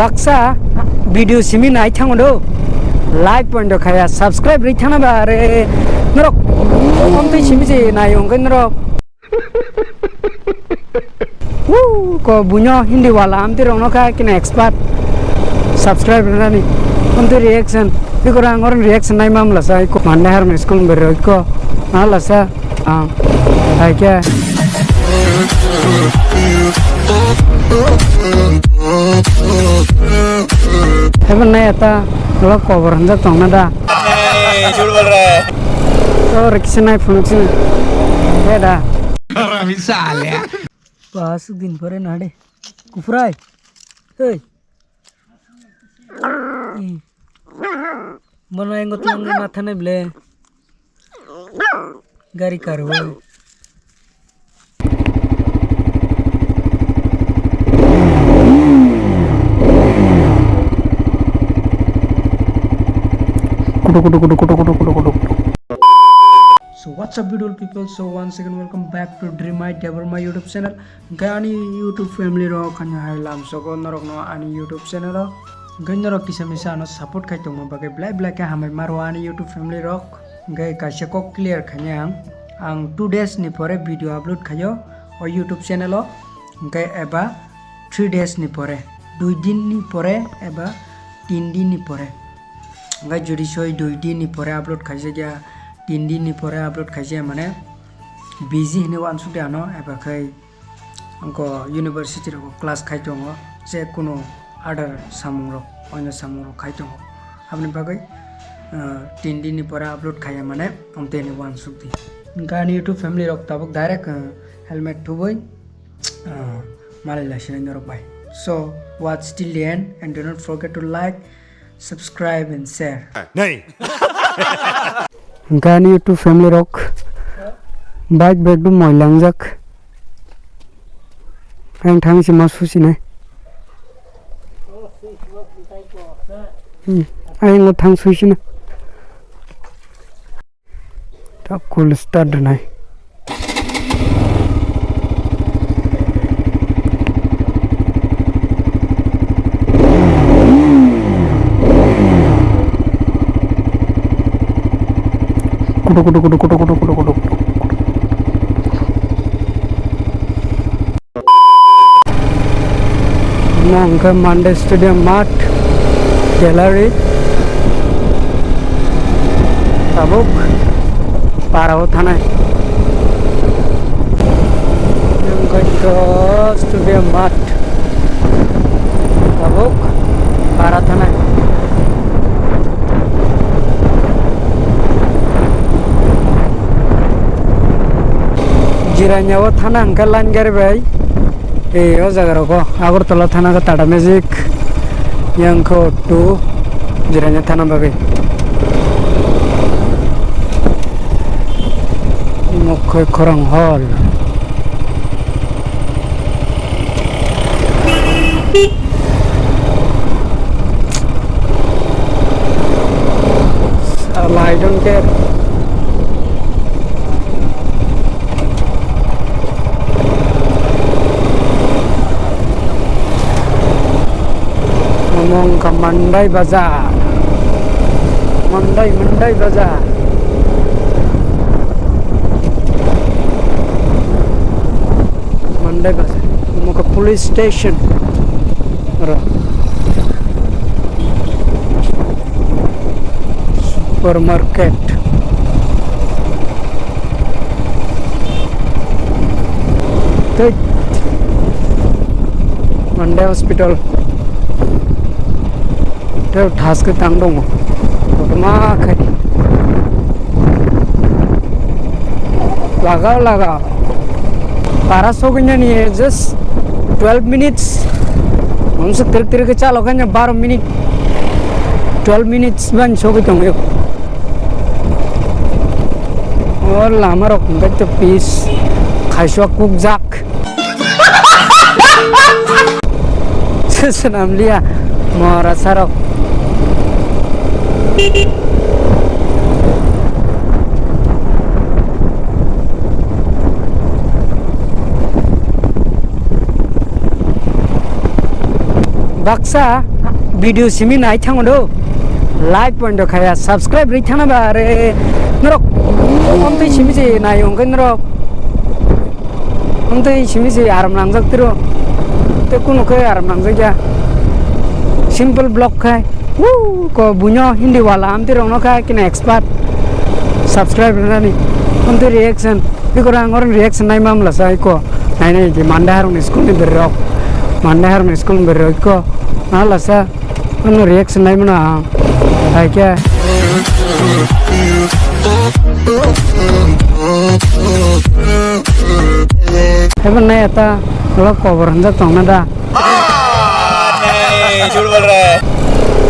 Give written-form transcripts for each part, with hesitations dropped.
baksa video simi nai thang do like point do khaya subscribe ri thana ba re norok om te simi je nai ong kan norok ko bunyo hindi wala am te rong no ka kin expert subscribe na ni om te reaction ko rang or reaction nai mam la sai ko manne har school ber ko na la sa ai kya हेवन नहीं आता लोग cover हंजा तोंगना दा झूठ बोल रहा है तो रिक्शा नहीं फंक्शन है दा मिसाल है पास दिन पर नाडे कुफराय हे बनाएंगे तो अंगे माथा नहीं बले गाड़ी करो So what's up beautiful people, so once again welcome back to Dream My Dever my YouTube channel gani YouTube family ro khanya hailam so go norok no ani YouTube channel ro ganro kisamisa no support khai tong bagai black ka hamai maro ani YouTube family ro gai kaise ko clear khanya ang 2 days ni pore video upload khayo o YouTube channel o gai eba 3 days ni pore 2 din ni pore eba 3 din ni pore gai jodi soi 2 din ni pore upload khaise gya 3 दिन नि परे upload खाइसे माने busy हने वान सुटे आनो एबा खै अंको यूनिवर्सिटी रो क्लास खाइ दङ जे कोनो आदार सामुं रो अन्य सामुं रो खाइ दङ आपनि बागै 3 दिन नि परे अपलोड खाया माने हमते नि वान सुक्ति गानि YouTube फैमिली रो ताबक डाइरेक्ट हेलमेट थुबै माले लासिन नरो बाय so watch till the end and do not forget to like subscribe and share नहीं gani YouTube family rock bike bag du moi langjak ang thang si masu si nai ai ngo thang sui si na ta cool start nai kudu Nangka Monday Stadium Mart Gallery Tabuk Parao Thana Nangka Stadium Mart Tabuk Para Thana Jiranya wa thana angka lan gare bai e o jaga ro ko Agartala thana ka Tata Magic yang ko 2 jiranya thana bagai mokhoi khorang hall I don't care ngomong ke Mandai Bazar Mandai Bazar Mandai Bazar ngomong ke police station supermarket Mandai hospital Theo task ke tang dong ma khai laga para so ganya ni just 12 minutes हमसे तिर के चालो गanya 12 minute 12 minutes ban so ke tong और लामा रोक गत piece खाइसवा cook जाक सनम लिया मोरा सारो baksa video simi nai thango do like point do khaya subscribe ri thana ba re norok amte simi je nai ong norok amte simi je aram nangjak tiro te kuno khe aram nangjak ja simple block khai ko bunyo hindi wala amte rong no khai kina expert subscribe rani amte reaction bikora ngor reaction nai mamla sai ko nai nai je mandahar school ni berok mandahar school berok ko nala sa no reaction nai mana hai kya heaven nai ata lo cover handa tongna da नहीं झूठ बोल रहा है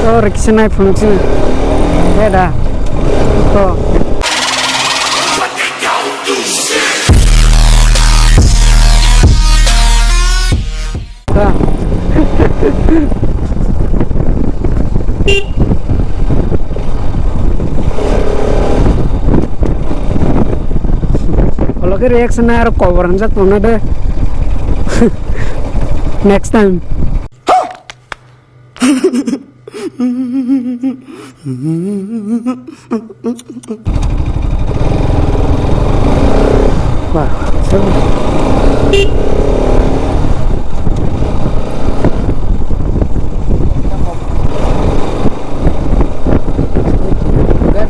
तो rickshaw नai function है da तो kalau ke reaction na aro cover anja tona de next time wah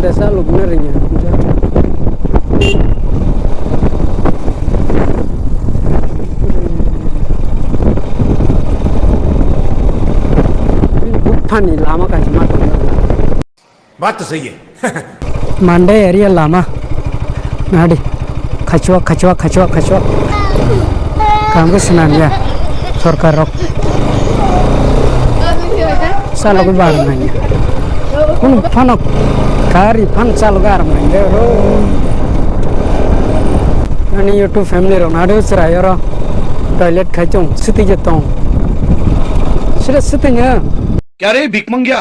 desa lu bener ya pani lama kan cuma बात तो सही है Mande area lama nadi kacua kamu senang ya sorkar rok salah gue barang nanya pun panok kari pan salah garam nanya ini YouTube family ro nadi usrai ro toilet kacung seti jetong sudah setinya क्या रे भीख मंगिया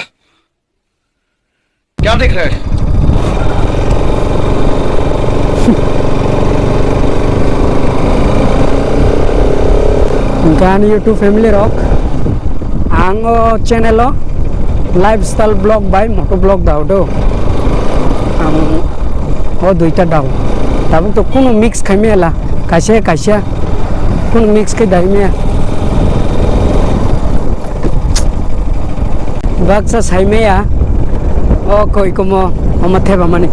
क्या देख रहा है Gan YouTube family rock ango channel lifestyle blog by moto blog dao do o duita dao tabuk to kuno mix khamela kaise kuno mix ke dai me baksa sai me ya o koi komo o mathe ba mani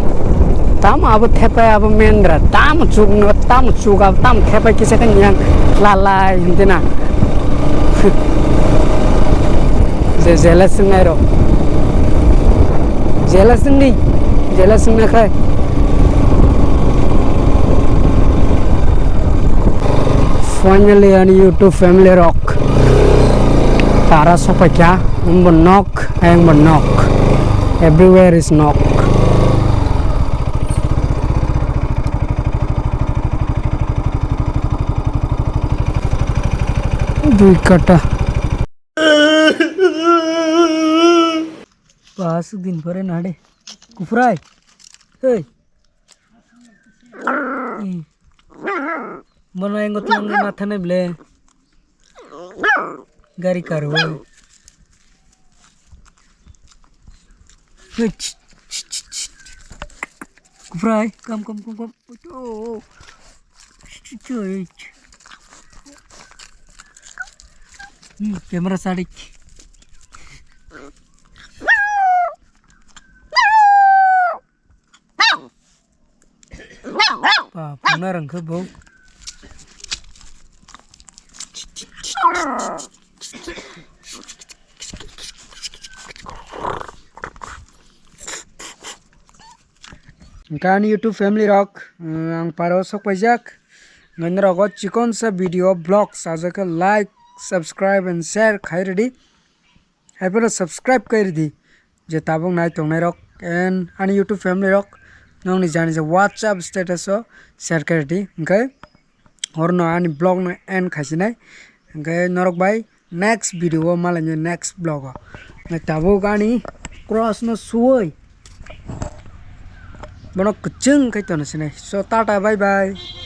tam abo thepa abo mendra tam chugno tam chuga tam thepa kise kan yang lalai hindina je jealous ngai ro jealous na khai finally on YouTube family rock tara sopa kya knock everywhere is knock দুই কাটা পাঁচ দিন পরে নাড়ে কুফরাই এই মনে হয় তোমার মাথা নেবলে গাড়ি কারো কুফরাই কম कैमरा साड़ी पुनः रंग बहु kan YouTube family rock ang paro sok pajak ngan rogot chikon sa video blog sajaka like subscribe and share khai ready happy subscribe कर दी जे ताबंग नाय तंगनाय रक एंड आनी YouTube family रक नंगनि जानि जे WhatsApp status ओ share कर दी ओके हरनो आनी blog न एंड खासिनाय ओके नरक भाई next video मालानि next blog न ताबो गानी cross न सुय बनो कुचंग kai तनसिनाय so tata bye bye